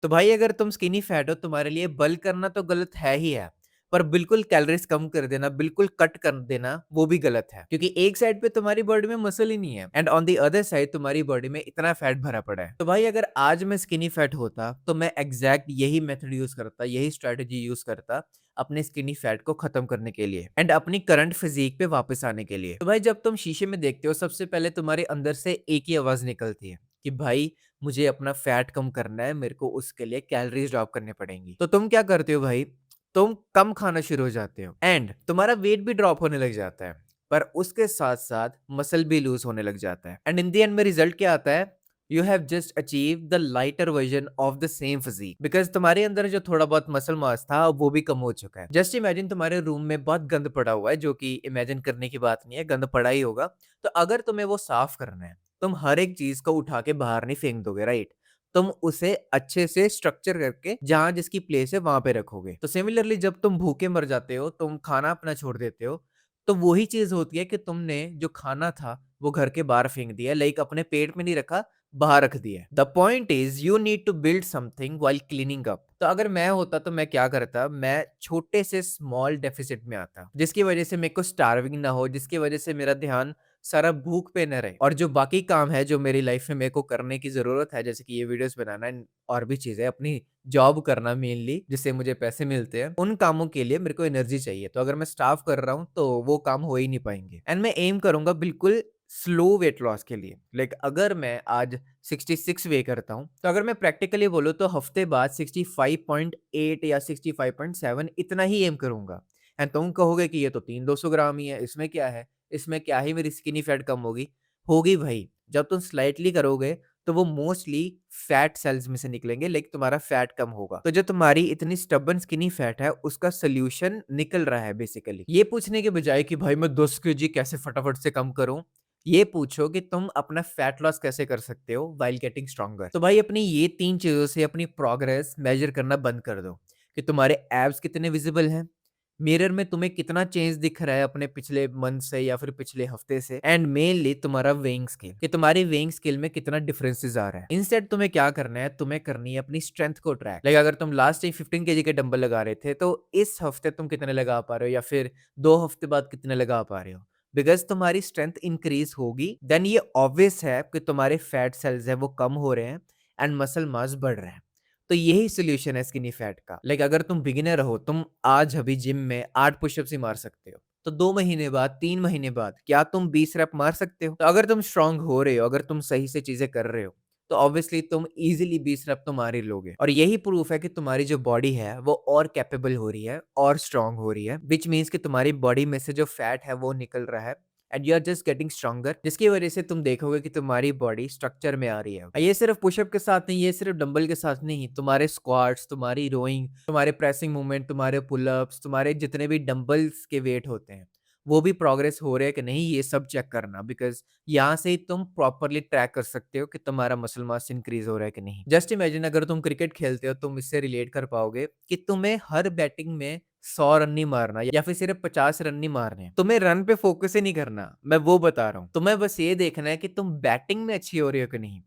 तो भाई अगर तुम स्किनी फैट हो, तुम्हारे लिए बल्क करना तो गलत है ही है, पर बिल्कुल कैलोरीज कम कर देना, बिल्कुल कट कर देना, वो भी गलत है, क्योंकि एक साइड पे तुम्हारी बॉडी में मसल ही नहीं है and on the other side तुम्हारी बॉडी में इतना फैट भरा पड़ा है। तो भाई अगर आज मैं स्किनी फैट होता तो मैं एग्जैक्ट यही मेथड यूज करता, यही स्ट्रेटेजी यूज करता अपने स्किनी फैट को खत्म करने के लिए एंड अपनी करंट फिजिक पे वापस आने के लिए। तो भाई जब तुम शीशे में देखते हो, सबसे पहले तुम्हारे अंदर से एक ही आवाज निकलती है कि भाई मुझे अपना फैट कम करना है, मेरे को उसके लिए कैलोरीज ड्रॉप करने पड़ेंगी। तो तुम क्या करते हो भाई, तुम कम खाना शुरू हो जाते हो एंड तुम्हारा वेट भी ड्रॉप होने लग जाता है, पर उसके साथ साथ मसल भी लूज होने लग जाता है एंड इन द एंड में रिजल्ट क्या आता है, you have just achieve the lighter version of the same physique, because तुम्हारे अंदर जो थोड़ा बहुत मसल मास था वो भी कम हो चुका है। जस्ट इमेजिन तुम्हारे रूम में बहुत गंद पड़ा हुआ है, जो कि इमेजिन करने की बात नहीं है, गंद पड़ा ही होगा। तो अगर तुम्हें वो साफ करना है, तुम हर एक चीज को उठा के बाहर नहीं फेंक दोगे, राइट? तुम उसे अच्छे से स्ट्रक्चर करके जहां जिसकी प्लेस है वहां पे रखोगे। तो सिमिलरली जब तुम भूखे मर जाते हो, तुम खाना अपना छोड़ देते हो, तो वही चीज होती है कि तुमने जो खाना था वो घर के बाहर फेंक दिया, लाइक अपने पेट में नहीं रखा, बाहर रख दिया। The point is you need to build something while cleaning up. तो अगर मैं होता तो मैं क्या करता, मैं छोटे से स्मॉल डेफिसिट में आता, जिसकी वजह से मेरे को स्टार्विंग ना हो, जिसकी वजह से मेरा ध्यान सारा भूख पे न रहे, और जो बाकी काम है जो मेरी लाइफ में मेरे को करने की जरूरत है, जैसे कि ये वीडियोस बनाना और भी चीजें, अपनी जॉब करना मेनली जिससे मुझे पैसे मिलते हैं, उन कामों के लिए मेरे को एनर्जी चाहिए। तो अगर मैं स्टाफ कर रहा हूँ तो वो काम हो ही नहीं पाएंगे एंड मैं एम करूंगा बिल्कुल स्लो वेट लॉस के लिए। लाइक अगर मैं आज 66 वे करता हूँ, तो अगर मैं प्रैक्टिकली बोलूँ तो हफ्ते बाद 65.8 या 65.7 इतना ही एम करूंगा। एंड तुम कहोगे कि ये तो 300-200 ग्राम ही है, इसमें क्या है, इसमें क्या ही मेरी स्किनी फैट कम होगी। होगी भाई, जब तुम स्लाइटली करोगे तो वो मोस्टली फैट सेल्स में से निकलेंगे, लाइक तुम्हारा फैट कम होगा। तो जो तुम्हारी इतनी स्टबन स्किनी फैट है उसका सोल्यूशन निकल रहा है बेसिकली। ये पूछने के बजाय कि भाई मैं 10 केजी कैसे फटाफट से कम करूं, ये पूछो कि तुम अपना फैट लॉस कैसे कर सकते हो व्हाइल गेटिंग स्ट्रॉन्गर। तो भाई अपनी ये 3 चीजों से अपनी प्रोग्रेस मेजर करना बंद कर दो, कि तुम्हारे एब्स कितने विजिबल हैं, मिरर में तुम्हें कितना चेंज दिख रहा है अपने पिछले मंथ से या फिर पिछले हफ्ते से, एंड मेनली तुम्हारा वेइंग स्केल, कि तुम्हारी वेइंग स्केल में कितना डिफरेंसेस आ रहा है। इंस्टेड तुम्हें क्या करना है, तुम्हें करनी है अपनी स्ट्रेंथ को ट्रैक। लाइक अगर तुम लास्ट टाइम 15 केजी के डंबल लगा रहे थे, तो इस हफ्ते तुम कितने लगा पा रहे हो, या फिर 2 हफ्ते बाद कितने लगा पा रहे हो। बिकॉज तुम्हारी स्ट्रेंथ इंक्रीज होगी, देन ये ऑब्वियस है कि तुम्हारे फैट सेल्स है वो कम हो रहे हैं एंड मसल मास बढ़ रहा है। तो यही सोल्यूशन है स्किनी फैट का। लाइक अगर तुम बिगिनर हो, तुम आज अभी जिम में 8 पुशअप्स ही मार सकते हो, तो 2 महीने बाद, 3 महीने बाद क्या तुम 20 रैप मार सकते हो? तो अगर तुम स्ट्रांग हो रहे हो, अगर तुम सही से चीजें कर रहे हो, तो ऑब्वियसली तुम इजीली 20 रैप तो मार ही लोगे। और यही प्रूफ है कि तुम्हारी जो बॉडी है वो और कैपेबल हो रही है और स्ट्रांग हो रही है, विच मीन्स कि तुम्हारी बॉडी में से जो फैट है वो निकल रहा है and you are just getting stronger, जिसकी वजह से तुम देखोगे कि तुम्हारी बॉडी स्ट्रक्चर में आ रही है। ये सिर्फ पुशअप के साथ नहीं, ये सिर्फ डंबल के साथ नहीं, तुम्हारे स्क्वाट्स, तुम्हारी रोइंग, तुम्हारे प्रेसिंग मूवमेंट, तुम्हारे पुलअप्स, तुम्हारे जितने भी डंबल्स के वेट होते हैं, वो भी प्रोग्रेस हो रहे हैं कि नहीं, ये सब चेक करना। बिकॉज यहाँ से ही तुम प्रॉपरली ट्रैक कर सकते हो कि तुम्हारा मसल मास इंक्रीज हो रहा है कि नहीं। जस्ट इमेजिन अगर तुम क्रिकेट खेलते हो, तुम इससे रिलेट कर पाओगे कि तुम्हें हर बैटिंग में 100 रन नहीं मारना या फिर सिर्फ 50 रन नहीं मारने हैं। तुम्हें रन पे फोकस ही नहीं करना, मैं वो बता रहा हूँ। तुम्हें बस ये देखना है कि तुम बैटिंग में अच्छी हो रही हो कि नहीं,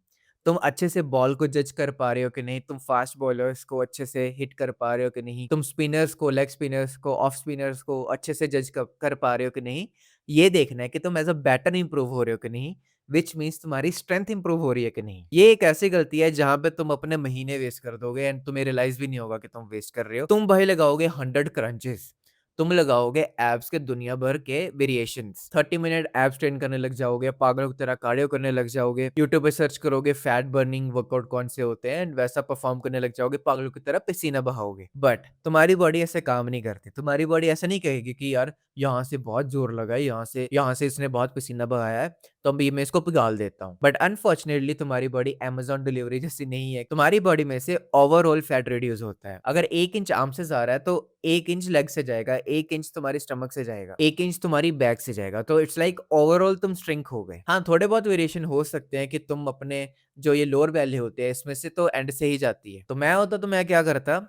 तुम अच्छे से बॉल को जज कर पा रहे हो कि नहीं, तुम फास्ट बॉलर्स को अच्छे से हिट कर पा रहे हो कि नहीं, तुम स्पिनर्स को, लेग स्पिनर्स को, ऑफ स्पिनर्स को अच्छे से जज कर पा रहे हो कि नहीं। ये देखना है कि तुम एज अ बैटर इंप्रूव हो रहे हो कि नहीं, विच मीन्स तुम्हारी स्ट्रेंथ इंप्रूव हो रही है कि नहीं। ये एक ऐसी गलती है जहां पे तुम अपने महीने वेस्ट कर दोगे एंड तुम्हें रियलाइज भी नहीं होगा कि तुम वेस्ट कर रहे हो। तुम भाई लगाओगे 100 क्रंचेस, तुम लगाओगे एब्स के दुनिया भर के वेरिएशंस, 30 मिनट एब्स ट्रेन करने लग जाओगे, पागलों की तरह कार्डियो करने लग जाओगे, यूट्यूब पे सर्च करोगे फैट बर्निंग वर्कआउट कौन से होते हैं एंड वैसा परफॉर्म करने लग जाओगे, पागलों की तरह पसीना बहाओगे। बट तुम्हारी बॉडी ऐसे काम नहीं करती। तुम्हारी बॉडी ऐसा नहीं कहेगी कि यार यहाँ से बहुत जोर लगा है, यहाँ से इसने बहुत पसीना बहाया है, तो अभी मैं इसको पिघाल देता हूँ। बट अनफॉर्चुनेटली तुम्हारी बॉडी अमेजोन डिलीवरी जैसी नहीं है। तुम्हारी बॉडी में से ओवरऑल फैट रिड्यूस होता है। अगर 1 इंच आर्म से जा रहा है तो 1 इंच लेग से जाएगा, 1 इंच तुम्हारी स्टमक से जाएगा, 1 इंच तुम्हारी बैक से जाएगा। तो इट्स लाइक ओवरऑल तुम श्रिंक हो गए। हाँ, थोड़े बहुत वेरिएशन हो सकते हैं कि तुम अपने जो ये लोअर वैल्यू होते हैं इसमें से तो एंड से ही जाती है। तो मैं होता तो मैं क्या करता,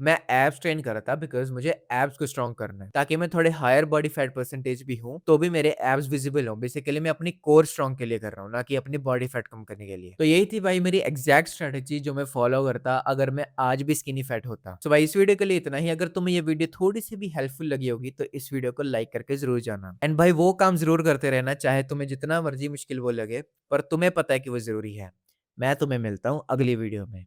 मैं एब्स ट्रेन कर रहा था बिकॉज़ मुझे एब्स को स्ट्रॉन्ग करना है, ताकि मैं थोड़े हायर बॉडी फैट परसेंटेज भी हूँ, तो भी मेरे एब्स विज़िबल हों। बेसिकली मैं अपनी कोर स्ट्रॉन्ग के लिए कर रहा हूँ, ना कि अपनी बॉडी फैट कम करने के लिए। तो यही थी भाई मेरी एग्ज़ैक्ट स्ट्रैटेजी जो मैं फॉलो करता अगर मैं आज भी स्किनी फैट होता। सो भाई इस वीडियो के लिए इतना ही। अगर तुम्हें ये वीडियो थोड़ी-सी भी हेल्पफुल लगी होगी तो इस वीडियो को लाइक करके ज़रूर जाना। एंड भाई वो काम ज़रूर करते रहना चाहे तुम्हें जितना मर्ज़ी मुश्किल वो लगे, पर तुम्हें पता है कि वो ज़रूरी है। मैं तुम्हें मिलता हूँ अगली वीडियो में।